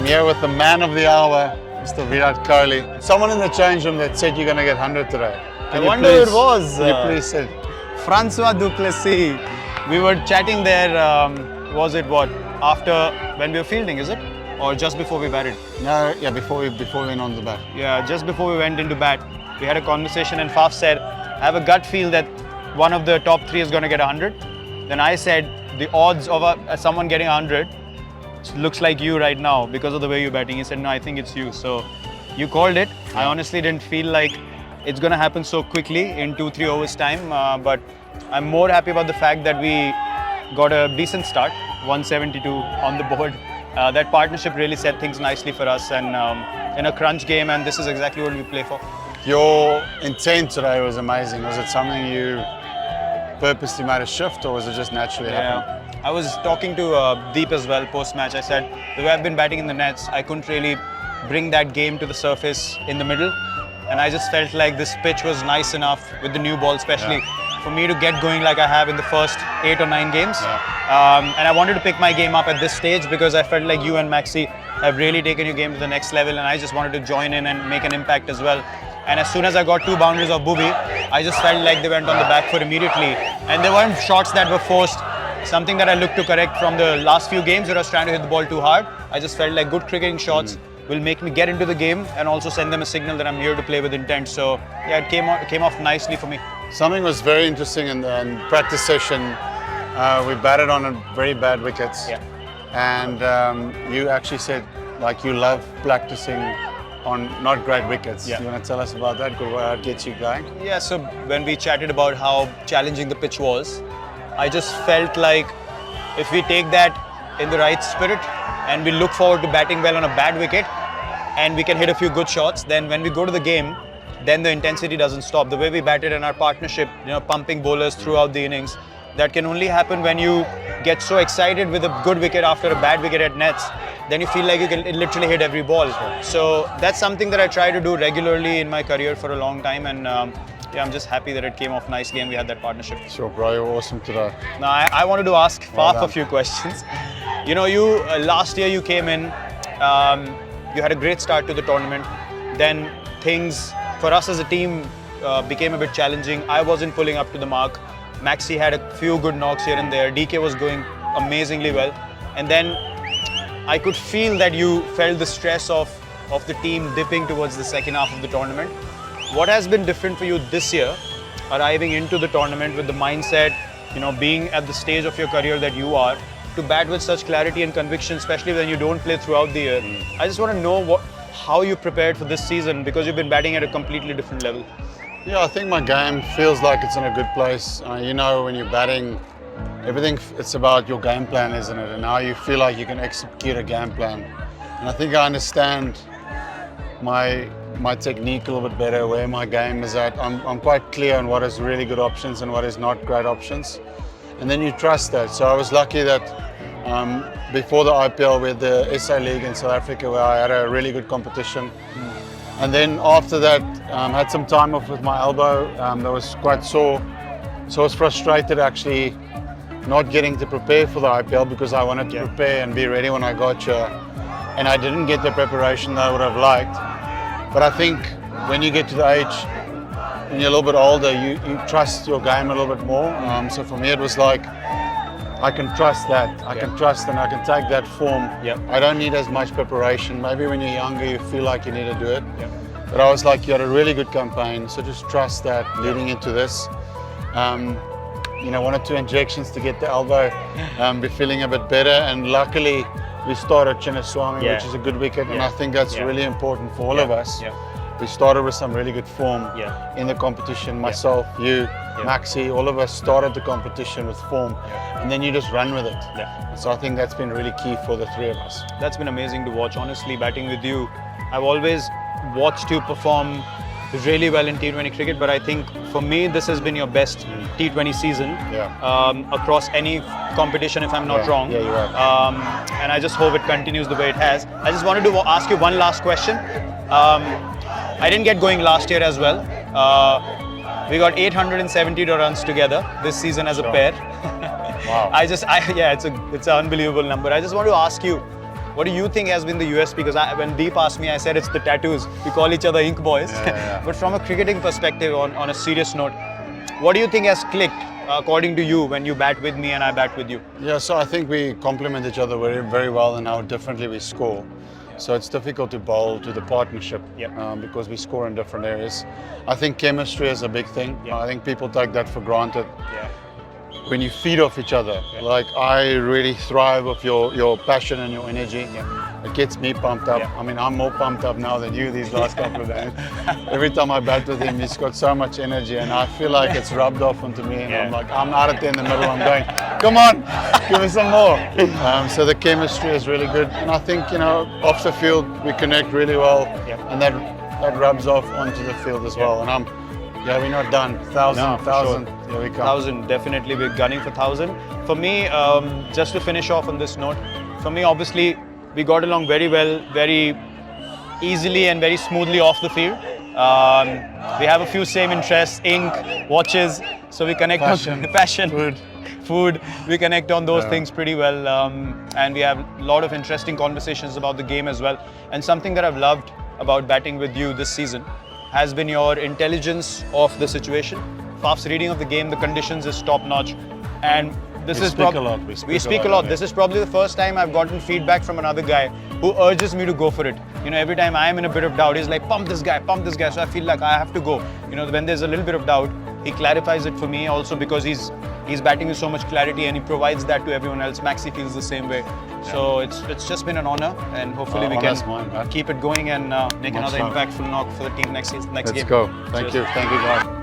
I'm here with the man of the hour, Mr. Virat Kohli. Someone in the change room that said you're going to get 100 today. I wonder who it was. Can you please say? Francois Duplessis. We were chatting there, was it what? After, when we were fielding, is it? Or just before we batted? No, yeah, before we went on the bat. Yeah, just before we went into bat, we had a conversation and Faf said, I have a gut feel that one of the top three is going to get 100. Then I said, the odds of someone getting 100 looks like you right now because of the way you're batting. He said, no, I think it's you. So you called it. Yeah. I honestly didn't feel like it's going to happen so quickly in 2-3 overs time. But I'm more happy about the fact that we got a decent start, 172 on the board. That partnership really set things nicely for us and in a crunch game, and this is exactly what we play for. Your intent today was amazing. Was it something you purposely made a shift, or was it just naturally happening? I was talking to Deep as well post-match. I said, the way I've been batting in the nets, I couldn't really bring that game to the surface in the middle. And I just felt like this pitch was nice enough with the new ball, especially for me to get going like I have in the first 8 or 9 games. And I wanted to pick my game up at this stage because I felt like you and Maxi have really taken your game to the next level, and I just wanted to join in and make an impact as well. And as soon as I got 2 boundaries of Booby, I just felt like they went on the back foot immediately. And there weren't shots that were forced, something that I looked to correct from the last few games where I was trying to hit the ball too hard. I just felt like good cricketing shots will make me get into the game and also send them a signal that I'm here to play with intent. So yeah, it came off nicely for me. Something was very interesting in the practice session. We batted on a very bad wickets. Yeah. And you actually said like you love practicing on not great wickets. Yeah. You want to tell us about that? What gets you going? Yeah, so when we chatted about how challenging the pitch was, I just felt like if we take that in the right spirit and we look forward to batting well on a bad wicket and we can hit a few good shots, then when we go to the game, then the intensity doesn't stop. The way we batted in our partnership, pumping bowlers throughout the innings, that can only happen when you get so excited with a good wicket after a bad wicket at nets. Then you feel like you can literally hit every ball. So that's something that I try to do regularly in my career for a long time, and yeah, I'm just happy that it came off nicely and we had that partnership. Sure, bro, you're awesome today. Now, I wanted to ask Faf a few questions. You last year you came in, you had a great start to the tournament. Then things for us as a team became a bit challenging. I wasn't pulling up to the mark. Maxi had a few good knocks here and there. DK was going amazingly well. And then I could feel that you felt the stress of the team dipping towards the second half of the tournament. What has been different for you this year, arriving into the tournament with the mindset, being at the stage of your career that you are, to bat with such clarity and conviction, especially when you don't play throughout the year? I just want to know how you prepared for this season, because you've been batting at a completely different level. Yeah, I think my game feels like it's in a good place. When you're batting, everything, it's about your game plan, isn't it? And now you feel like you can execute a game plan. And I think I understand my technique a little bit better, where my game is at. I'm quite clear on what is really good options and what is not great options. And then you trust that. So I was lucky that before the IPL with the SA League in South Africa, where I had a really good competition. And then after that, had some time off with my elbow. That was quite sore. So I was frustrated actually not getting to prepare for the IPL, because I wanted to prepare and be ready when I got here. And I didn't get the preparation that I would have liked. But I think when you get to the age, when you're a little bit older, you trust your game a little bit more. So for me it was like, I can trust that. I can trust and I can take that form. I don't need as much preparation. Maybe when you're younger you feel like you need to do it. But I was like, you had a really good campaign, so just trust that leading into this. 1 or 2 injections to get the elbow be feeling a bit better, and luckily we started Chinnaswamy, which is a good wicket, and I think that's really important for all of us. We started with some really good form in the competition. Myself, you, Maxi, all of us started the competition with form, and then you just run with it. So I think that's been really key for the 3 of us. That's been amazing to watch, honestly, batting with you. I've always watched you perform really well in T20 cricket, but I think for me this has been your best T20 season across any competition, if I'm not wrong. Yeah, you are. And I just hope it continues the way it has. I just wanted to ask you one last question. I didn't get going last year as well. We got 870 runs together this season as a pair. Wow. It's an unbelievable number. I just want to ask you, What do you think has been the USP? Because when Deep asked me, I said it's the tattoos. We call each other ink boys. But from a cricketing perspective, on a serious note, what do you think has clicked according to you when you bat with me and I bat with you? Yeah, so I think we complement each other very, very well in how differently we score. So it's difficult to bowl to the partnership because we score in different areas. I think chemistry is a big thing. I think people take that for granted. When you feed off each other, like I really thrive with your passion and your energy. It gets me pumped up. I mean, I'm more pumped up now than you these last couple of days. Every time I bat with him, he's got so much energy, and I feel like it's rubbed off onto me. And I'm like, I'm out of there in the middle. I'm going, come on, give me some more. So the chemistry is really good, and I think off the field we connect really well, and that rubs off onto the field as well. And we're not done. 1,000. Here we come. 1,000, definitely. We're gunning for 1,000. For me, just to finish off on this note, for me, obviously, we got along very well, very easily and very smoothly off the field. We have a few same interests, ink, watches, so we connect on passion, food. We connect on those things pretty well, and we have a lot of interesting conversations about the game as well. And something that I've loved about batting with you this season has been your intelligence of the situation. Faf's reading of the game, the conditions is top notch, and this is probably we speak a lot. This is probably the first time I've gotten feedback from another guy who urges me to go for it. Every time I am in a bit of doubt, he's like, pump this guy. So I feel like I have to go. When there's a little bit of doubt, he clarifies it for me also, because he's batting with so much clarity and he provides that to everyone else. Maxi feels the same way. So it's just been an honor, and hopefully we can keep it going and make another impactful knock for the team next game. Let's go. Thank you, guys.